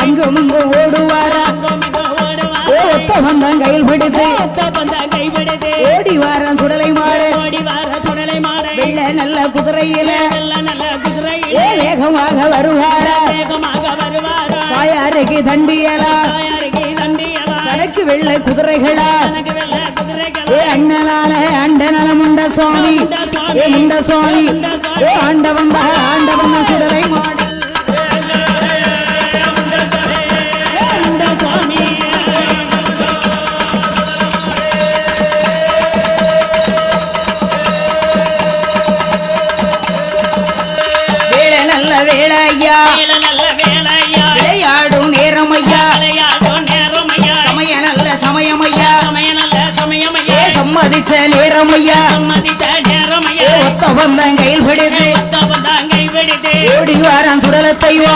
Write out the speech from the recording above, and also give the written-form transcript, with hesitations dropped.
அங்கும் இங்கும் ஓடுவாரா ஒத்த வந்தான் கையில் பிடித்து ஓடி வாரம் சுடலை மாடு வெள்ள நல்ல குதிரையில வேகமாக வருவாரா தாயாருக்கு தண்டியலா தனக்கு வெள்ளை குதிரைகளா அண்ணனால அண்டநல முண்ட சுவாமி முண்ட சுவாமி ஆண்டவன் ஆண்டவன் சுடலை மாடு வேலையா விளையாடும் நேரம் ஐயா சமய நல்ல சமயம் ஐயா சம்மதிச்ச நேரம் ஐயா ஒத்த வந்தான் கையில் பிடித்து ஓடி வாரான் சுடலத்தையோ